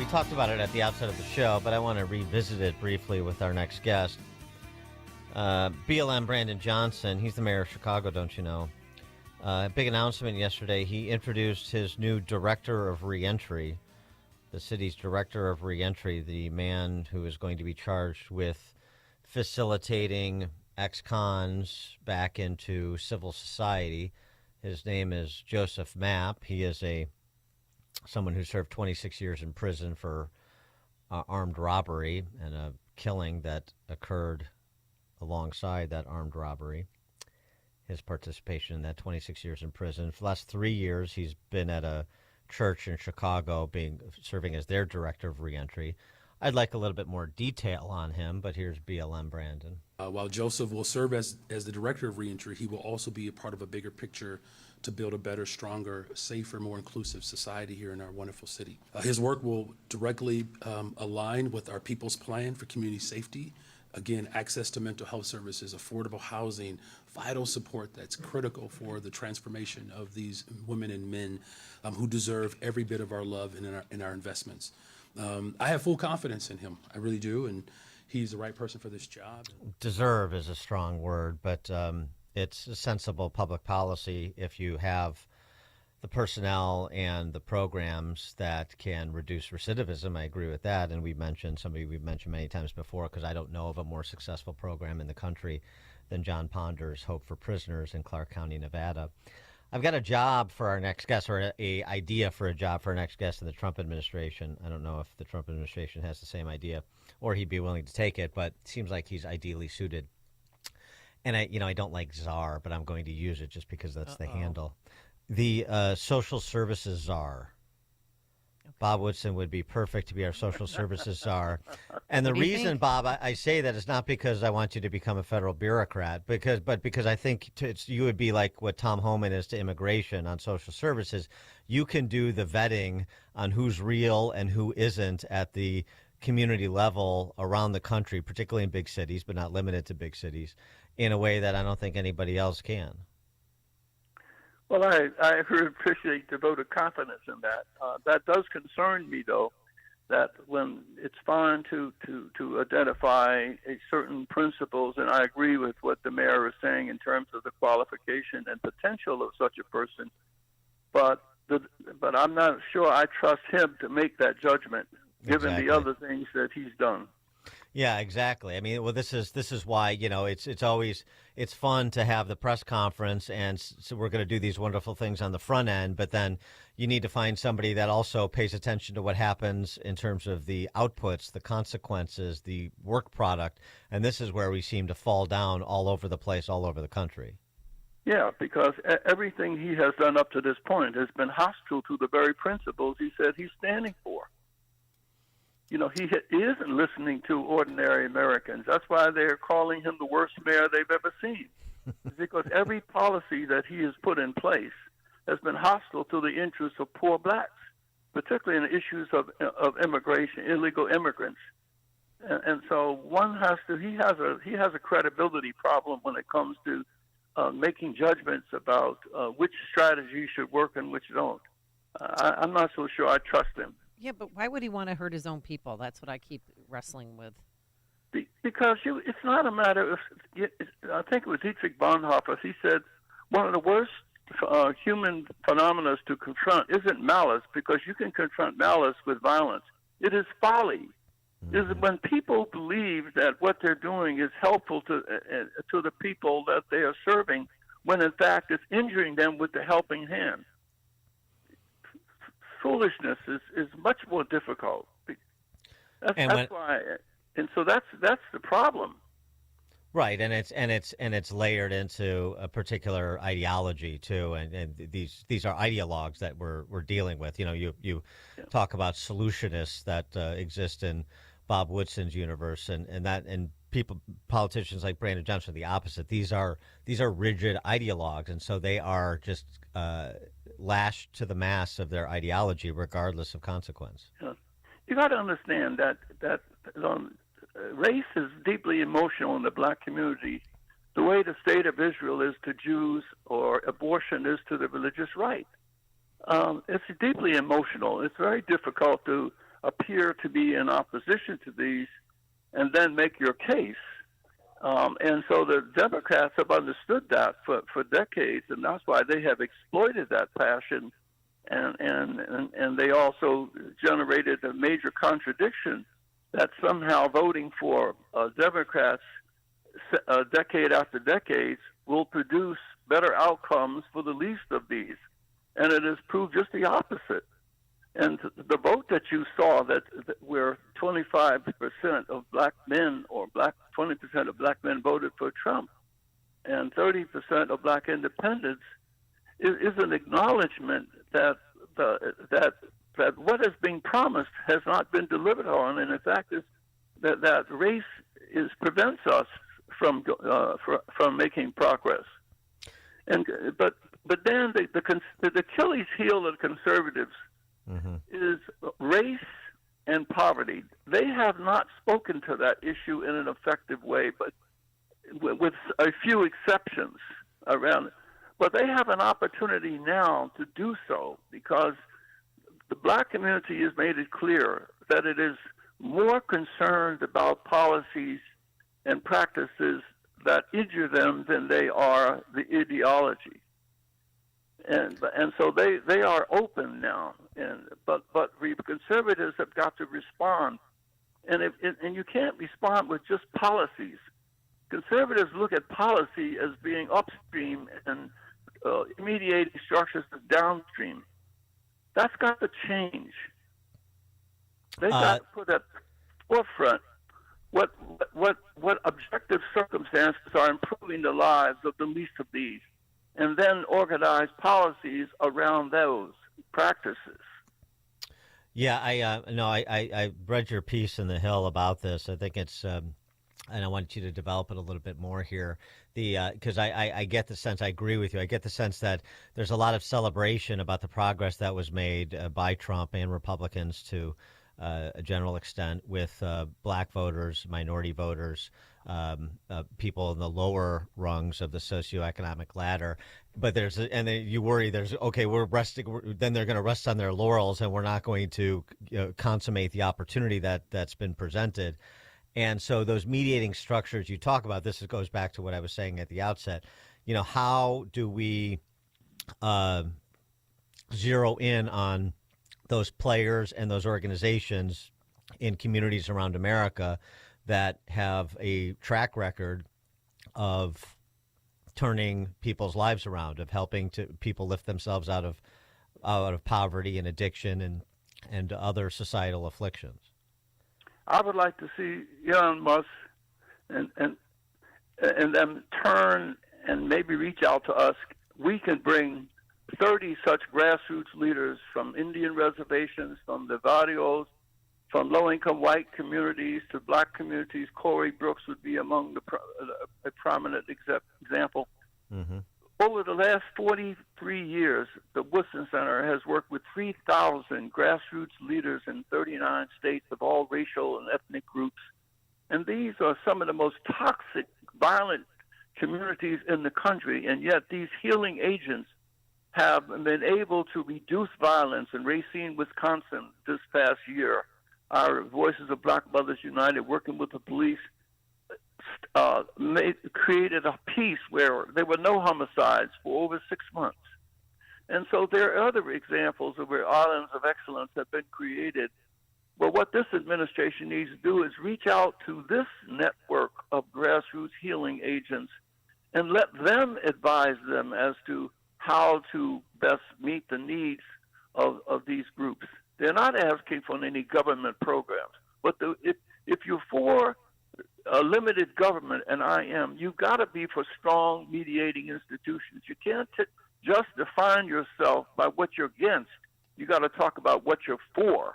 We talked about it at the outset of the show, but I want to revisit it briefly with our next guest. BLM Brandon Johnson, he's the mayor of Chicago, don't you know? Big announcement yesterday. He introduced his new director of reentry, the city's director of reentry, the man who is going to be charged with facilitating ex-cons back into civil society. His name is Joseph Mapp. He is someone who served 26 years in prison for armed robbery and a killing that occurred alongside that armed robbery. His participation in that 26 years in prison. For the last 3 years, he's been at a church in Chicago serving as their director of reentry. I'd like a little bit more detail on him, but here's BLM Brandon. While Joseph will serve as the director of reentry, he will also be a part of a bigger picture to build a better, stronger, safer, more inclusive society here in our wonderful city. His work will directly align with our people's plan for community safety. Again, access to mental health services, affordable housing, vital support that's critical for the transformation of these women and men who deserve every bit of our love and in our investments. I have full confidence in him. I really do, and he's the right person for this job. Deserve is a strong word, but it's a sensible public policy if you have the personnel and the programs that can reduce recidivism. I agree with that, and we've mentioned many times before, because I don't know of a more successful program in the country than John Ponder's Hope for Prisoners in Clark County, Nevada. I've got a job for our next guest, or a idea for a job for our next guest in the Trump administration. I don't know if the Trump administration has the same idea or he'd be willing to take it, but it seems like he's ideally suited. And I don't like czar, but I'm going to use it just because that's the handle. The social services czar. Okay. Bob Woodson would be perfect to be our social services czar. And the reason, Bob, I say that is not because I want you to become a federal bureaucrat, but because I think you would be like what Tom Homan is to immigration on social services. You can do the vetting on who's real and who isn't at the community level around the country, particularly in big cities, but not limited to big cities, in a way that I don't think anybody else can. Well, I really appreciate the vote of confidence in that. That does concern me, though, that when it's fine to identify a certain principles, and I agree with what the mayor is saying in terms of the qualification and potential of such a person, but I'm not sure I trust him to make that judgment, given the other things that he's done. Yeah, exactly. I mean, well, this is why, it's fun to have the press conference, and so we're going to do these wonderful things on the front end, but then you need to find somebody that also pays attention to what happens in terms of the outputs, the consequences, the work product, and this is where we seem to fall down all over the place, all over the country. Yeah, because everything he has done up to this point has been hostile to the very principles he said he's standing for. He isn't listening to ordinary Americans. That's why they're calling him the worst mayor they've ever seen. Because every policy that he has put in place has been hostile to the interests of poor blacks, particularly in the issues of immigration, illegal immigrants. And so he has a credibility problem when it comes to making judgments about which strategies should work and which don't. I'm not so sure I trust him. Yeah, but why would he want to hurt his own people? That's what I keep wrestling with. Because it's not a matter of, I think it was Dietrich Bonhoeffer, he said one of the worst human phenomena to confront isn't malice, because you can confront malice with violence. It is folly. Mm-hmm. It is when people believe that what they're doing is helpful to the people that they are serving, when in fact it's injuring them with the helping hand. Foolishness is much more difficult. That's why, and so that's the problem. Right, and it's layered into a particular ideology too, and these are ideologues that we're dealing with. You talk about solutionists that exist in Bob Woodson's universe, and politicians like Brandon Johnson are the opposite. These are rigid ideologues, and so they are just lashed to the mast of their ideology, regardless of consequence. You got to understand that race is deeply emotional in the black community, the way the state of Israel is to Jews or abortion is to the religious right. It's deeply emotional. It's very difficult to appear to be in opposition to these and then make your case. And so the Democrats have understood that for decades, and that's why they have exploited that passion, and they also generated a major contradiction that somehow voting for Democrats decade after decade will produce better outcomes for the least of these. And it has proved just the opposite. And the vote that you saw, that where 25% of black men or 20% of black men voted for Trump, and 30% of black independents, is an acknowledgement that that what is being promised has not been delivered on, and in fact, is that race prevents us from making progress. And but then the Achilles heel of conservatives is race and poverty. They have not spoken to that issue in an effective way, but with a few exceptions around it. But they have an opportunity now to do so, because the black community has made it clear that it is more concerned about policies and practices that injure them than they are the ideology. And so they are open now, but conservatives have got to respond, and you can't respond with just policies. Conservatives look at policy as being upstream and mediating structures as downstream. That's got to change. They got to put at forefront what objective circumstances are improving the lives of the least of these, and then organize policies around those practices. Yeah, I read your piece in the Hill about this. I think it's, and I want you to develop it a little bit more here. Because I get the sense, I agree with you. I get the sense that there's a lot of celebration about the progress that was made by Trump and Republicans to a general extent with black voters, minority voters, people in the lower rungs of the socioeconomic ladder. But then you worry we're resting. Then they're going to rest on their laurels, and we're not going to consummate the opportunity that's been presented. And so those mediating structures you talk about, this goes back to what I was saying at the outset. How do we zero in on those players and those organizations in communities around America that have a track record of turning people's lives around, of helping people lift themselves out of poverty and addiction and other societal afflictions? I would like to see Elon Musk and them turn and maybe reach out to us. We can bring 30 such grassroots leaders from Indian reservations, from the barrios, from low-income white communities to black communities. Corey Brooks would be among a prominent example. Mm-hmm. Over the last 43 years, the Woodson Center has worked with 3,000 grassroots leaders in 39 states of all racial and ethnic groups. And these are some of the most toxic, violent communities in the country, and yet these healing agents have been able to reduce violence. In Racine, Wisconsin, this past year, our Voices of Black Mothers United, working with the police, created a peace where there were no homicides for over 6 months. And so there are other examples of where islands of excellence have been created. But what this administration needs to do is reach out to this network of grassroots healing agents and let them advise them as to how to best meet the needs of these groups. They're not asking for any government programs, but if you're for a limited government, and I am, you've got to be for strong mediating institutions. You can't just define yourself by what you're against. You got to talk about what you're for.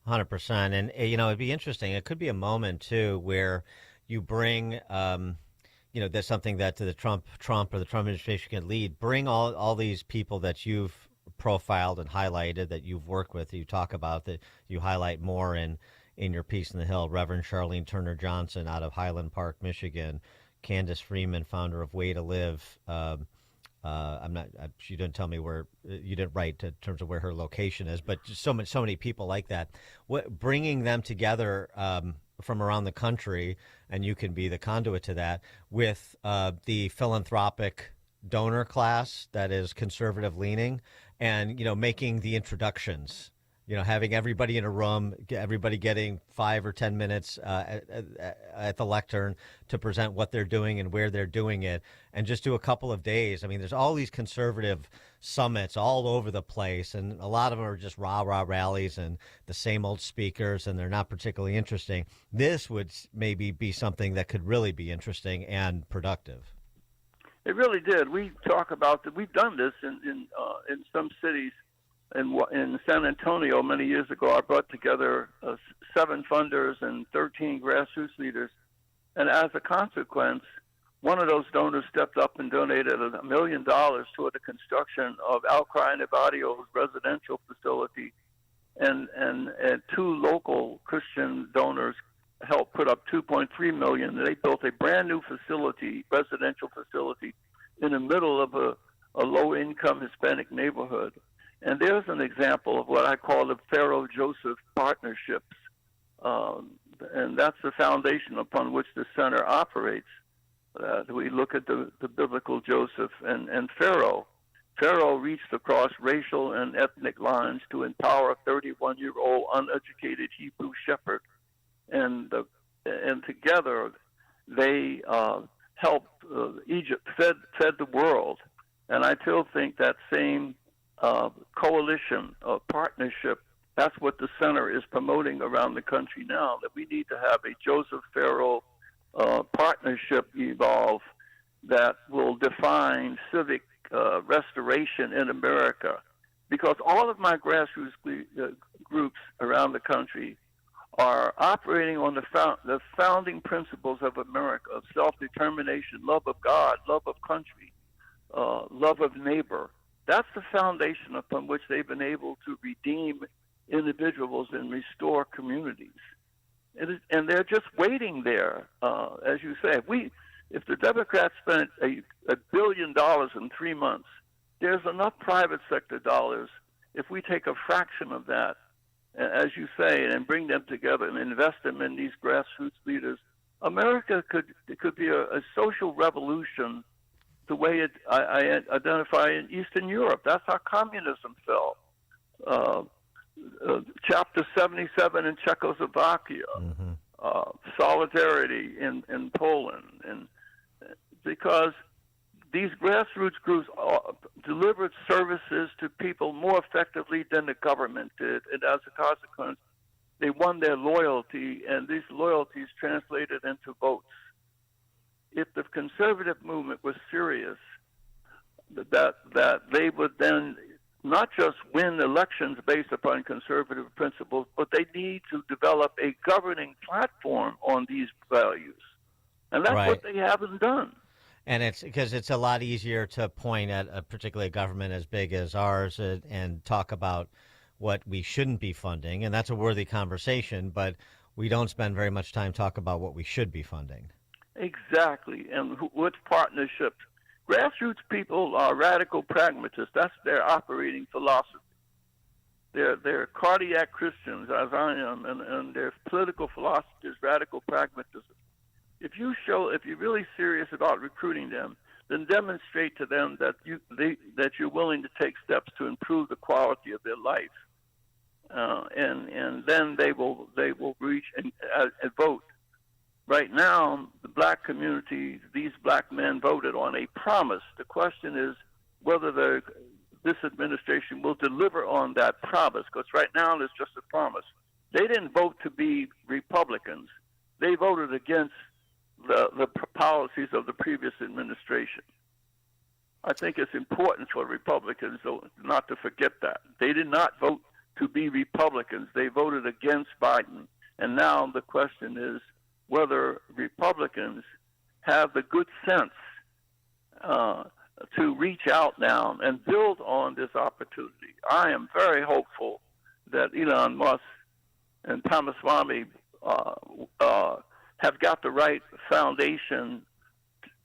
100%. And, it'd be interesting. It could be a moment, too, where you bring, there's something that the Trump or the Trump administration can lead. Bring all these people that you've profiled and highlighted, that you've worked with, that you talk about, that you highlight more in your piece in the Hill. Reverend Charlene Turner Johnson out of Highland Park, Michigan. Candace Freeman, founder of Way to Live. I'm not. She didn't tell me where. You didn't write in terms of where her location is, but just so many people like that. Bringing them together from around the country, and you can be the conduit to that with the philanthropic donor class that is conservative leaning, and making the introductions. Having everybody in a room, everybody getting 5 or 10 minutes at the lectern to present what they're doing and where they're doing it, and just do a couple of days. I mean, there's all these conservative summits all over the place, and a lot of them are just rah-rah rallies and the same old speakers, and they're not particularly interesting. This would maybe be something that could really be interesting and productive. It really did. We talk about that. We've done this in some cities. In San Antonio many years ago, I brought together 7 funders and 13 grassroots leaders. And as a consequence, one of those donors stepped up and donated $1 million toward the construction of Al Cry Nevadio's residential facility. And 2 local Christian donors helped put up $2.3 million. They built a brand new facility, residential facility, in the middle of a low-income Hispanic neighborhood. And there's an example of what I call the Pharaoh-Joseph partnerships. And that's the foundation upon which the center operates. We look at the biblical Joseph and Pharaoh. Pharaoh reached across racial and ethnic lines to empower a 31-year-old uneducated Hebrew shepherd. And together they helped Egypt, fed the world. And I still think that same coalition of partnership, that's what the center is promoting around the country now, that we need to have a Joseph Pharaoh partnership evolve that will define civic restoration in America. Because all of my grassroots groups around the country are operating on the founding principles of America, of self-determination, love of God, love of country, love of neighbor. That's the foundation upon which they've been able to redeem individuals and restore communities. And they're just waiting there, as you say. If the Democrats spent $1 billion in 3 months, there's enough private sector dollars. If we take a fraction of that, as you say, and bring them together and invest them in these grassroots leaders, America could be a social revolution the way I identify in Eastern Europe. That's how communism fell. Chapter 77 in Czechoslovakia, solidarity in Poland, and because these grassroots groups delivered services to people more effectively than the government did, and as a consequence, they won their loyalty, and these loyalties translated into votes. If the conservative movement was serious, that they would then not just win elections based upon conservative principles, but they need to develop a governing platform on these values. And that's what they haven't done. And it's because it's a lot easier to point at particularly a government as big as ours and talk about what we shouldn't be funding. And that's a worthy conversation, but we don't spend very much time talking about what we should be funding. Exactly. And with partnerships, grassroots people are radical pragmatists. That's their operating philosophy. They're cardiac Christians, as I am, and their political philosophy is radical pragmatism. If you're really serious about recruiting them, then demonstrate to them that you're willing to take steps to improve the quality of their life, and then they will reach and vote. Right now, the black community, these black men voted on a promise. The question is whether this administration will deliver on that promise, because right now it's just a promise. They didn't vote to be Republicans. They voted against the policies of the previous administration. I think it's important for Republicans not to forget that. They did not vote to be Republicans. They voted against Biden. And now the question is whether Republicans have the good sense to reach out now and build on this opportunity. I am very hopeful that Elon Musk and Thomas Swami have got the right foundation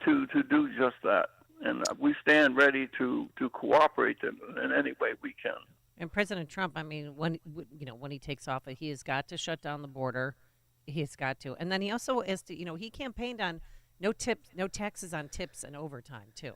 to do just that. and we stand ready to cooperate in any way we can. And President Trump, I mean, when he takes office, he has got to shut down the border. He has got to, and then he also has to. He campaigned on no tips, no taxes on tips and overtime too,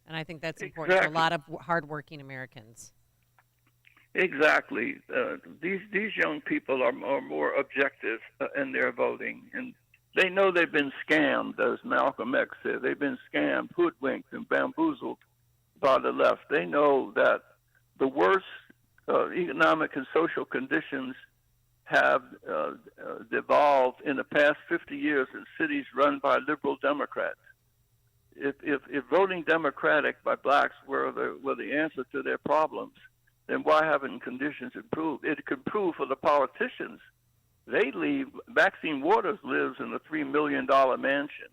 and I think that's important for a lot of hardworking Americans. Exactly. These young people are more objective in their voting, and they know they've been scammed, as Malcolm X said. They've been scammed, hoodwinked, and bamboozled by the left. They know that the worst economic and social conditions have devolved in the past 50 years in cities run by liberal Democrats. If voting Democratic by blacks were the answer to their problems, then why haven't conditions improved? It could improve for the politicians. They leave. Maxine Waters lives in a $3 million mansion.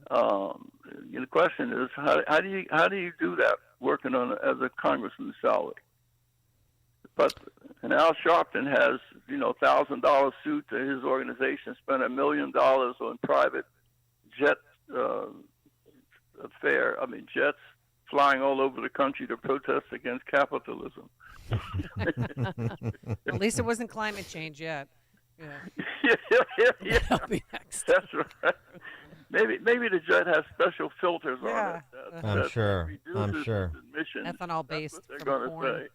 The question is, how do you do that working as a congressman's salary? And Al Sharpton has $1,000 suit to his organization, spent $1 million on private jet jets flying all over the country to protest against capitalism. At least it wasn't climate change yet. Yeah. That'll be next. That's right. Maybe the jet has special filters on it. I'm sure. Ethanol based. That's what they're going to say.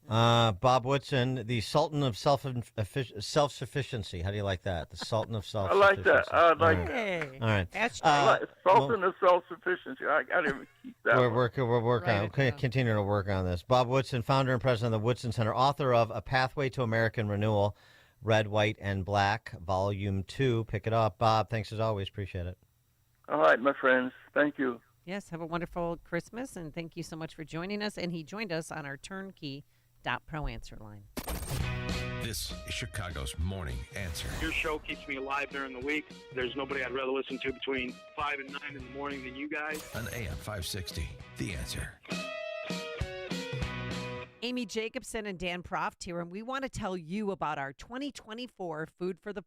Bob Woodson, the Sultan of self-sufficiency. How do you like that? The Sultan of self-sufficiency. I like that. All right. Sultan of self-sufficiency. I didn't keep that. We're working on. Continuing to work on this. Bob Woodson, founder and president of the Woodson Center, author of A Pathway to American Renewal, Red, White, and Black, Volume 2. Pick it up, Bob. Thanks as always. Appreciate it. All right, my friends. Thank you. Yes. Have a wonderful Christmas, and thank you so much for joining us. And he joined us on our turnkey.pro answer line. This is Chicago's Morning Answer. Your show keeps me alive during the week. There's nobody I'd rather listen to between 5 and 9 in the morning than you guys. On AM 560, The Answer. Amy Jacobson and Dan Proft here, and we want to tell you about our 2024 Food for the